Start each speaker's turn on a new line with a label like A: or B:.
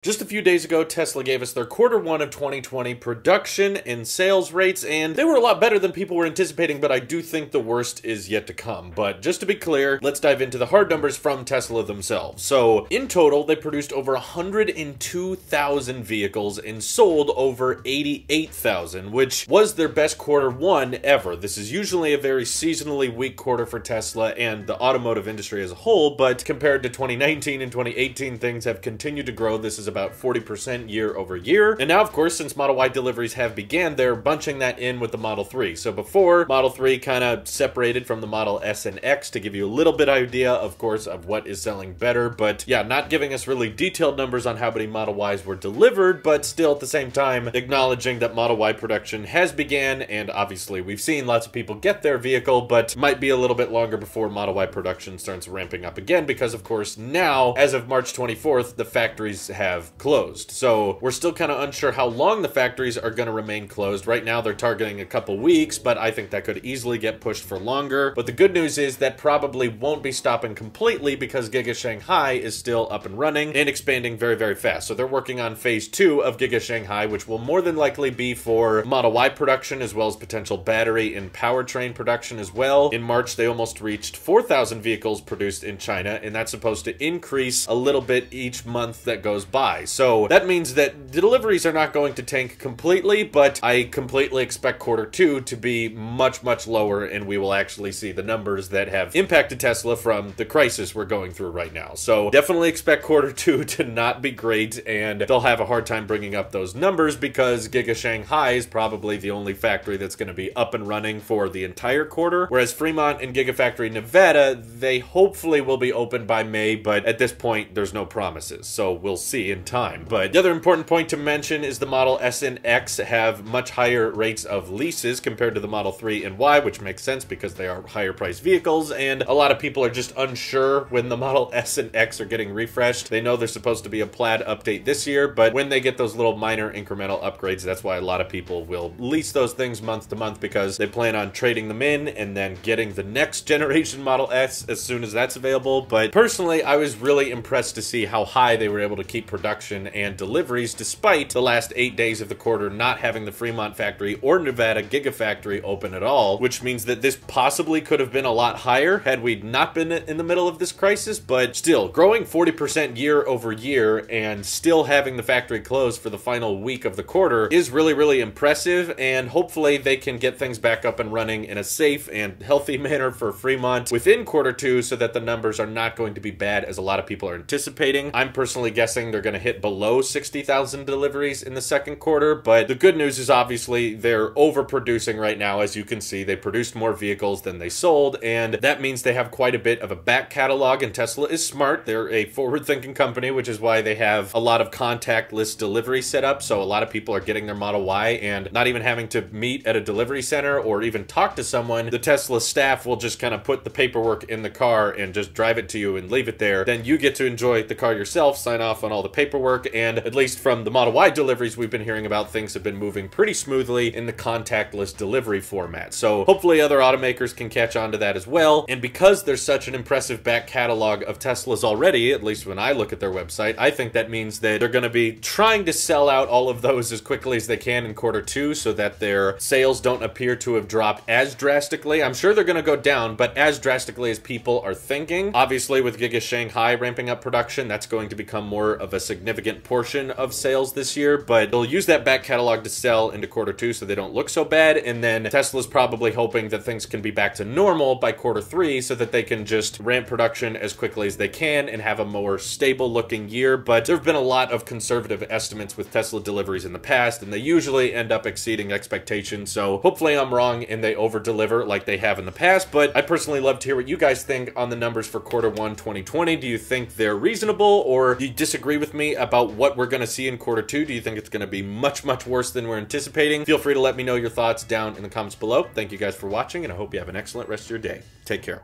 A: Just a few days ago, Tesla gave us their Q1 of 2020 production and sales rates, and they were a lot better than people were anticipating, but I do think the worst is yet to come. But just to be clear, let's dive into the hard numbers from Tesla themselves. So, in total, they produced over 102,000 vehicles and sold over 88,000, which was their best Q1 ever. This is usually a very seasonally weak quarter for Tesla and the automotive industry as a whole, but compared to 2019 and 2018, things have continued to grow. This is about 40% year over year. And now, of course, since Model Y deliveries have began, they're bunching that in with the Model 3. So before, Model 3 kind of separated from the Model S and X to give you a little bit idea, of course, of what is selling better. But yeah, not giving us really detailed numbers on how many Model Ys were delivered, but still at the same time acknowledging that Model Y production has began. And obviously we've seen lots of people get their vehicle, but might be a little bit longer before Model Y production starts ramping up again, because of course now, as of March 24th, the factories have closed. So we're still kind of unsure how long the factories are going to remain closed. Right now they're targeting a couple weeks, but I think that could easily get pushed for longer. But the good news is that probably won't be stopping completely, because Giga Shanghai is still up and running and expanding very, very fast. So they're working on phase 2 of Giga Shanghai, which will more than likely be for Model Y production, as well as potential battery and powertrain production as well. In March, they almost reached 4,000 vehicles produced in China, and that's supposed to increase a little bit each month that goes by. So that means that the deliveries are not going to tank completely, but I completely expect Q2 to be much, much lower, and we will actually see the numbers that have impacted Tesla from the crisis we're going through right now. So definitely expect Q2 to not be great, and they'll have a hard time bringing up those numbers, because Giga Shanghai is probably the only factory that's going to be up and running for the entire quarter, whereas Fremont and Gigafactory Nevada, they hopefully will be open by May, but at this point there's no promises, so we'll see in time. But the other important point to mention is the Model S and X have much higher rates of leases compared to the Model 3 and Y, which makes sense because they are higher priced vehicles, and a lot of people are just unsure when the Model S and X are getting refreshed. They know there's supposed to be a Plaid update this year, but when they get those little minor incremental upgrades, that's why a lot of people will lease those things month to month, because they plan on trading them in and then getting the next generation Model S as soon as that's available. But personally, I was really impressed to see how high they were able to keep production and deliveries despite the last 8 days of the quarter not having the Fremont factory or Nevada Gigafactory open at all, which means that this possibly could have been a lot higher had we not been in the middle of this crisis. But still, growing 40% year over year and still having the factory closed for the final week of the quarter is really, really impressive, and hopefully they can get things back up and running in a safe and healthy manner for Fremont within Q2, so that the numbers are not going to be bad as a lot of people are anticipating. I'm personally guessing they're going to hit below 60,000 deliveries in the second quarter, but the good news is obviously they're overproducing right now. As you can see, they produced more vehicles than they sold, and that means they have quite a bit of a back catalog, and Tesla is smart. They're a forward-thinking company, which is why they have a lot of contactless delivery set up, so a lot of people are getting their Model Y and not even having to meet at a delivery center or even talk to someone. The Tesla staff will just kind of put the paperwork in the car and just drive it to you and leave it there. Then you get to enjoy the car yourself, sign off on all the paperwork, and at least from the Model Y deliveries we've been hearing about, things have been moving pretty smoothly in the contactless delivery format. So hopefully other automakers can catch on to that as well. And because there's such an impressive back catalog of Teslas already, at least when I look at their website, I think that means that they're going to be trying to sell out all of those as quickly as they can in Q2, so that their sales don't appear to have dropped as drastically. I'm sure they're going to go down, but as drastically as people are thinking. Obviously with Giga Shanghai ramping up production, that's going to become more of a significant portion of sales this year, but they'll use that back catalog to sell into Q2 so they don't look so bad. And then Tesla's probably hoping that things can be back to normal by Q3, so that they can just ramp production as quickly as they can and have a more stable looking year. But there have been a lot of conservative estimates with Tesla deliveries in the past, and they usually end up exceeding expectations. So hopefully I'm wrong and they over deliver like they have in the past. But I personally love to hear what you guys think on the numbers for Q1 2020. Do you think they're reasonable, or do you disagree with me about what we're going to see in Q2? Do you think it's going to be much, much worse than we're anticipating? Feel free to let me know your thoughts down in the comments below. Thank you guys for watching, and I hope you have an excellent rest of your day. Take care.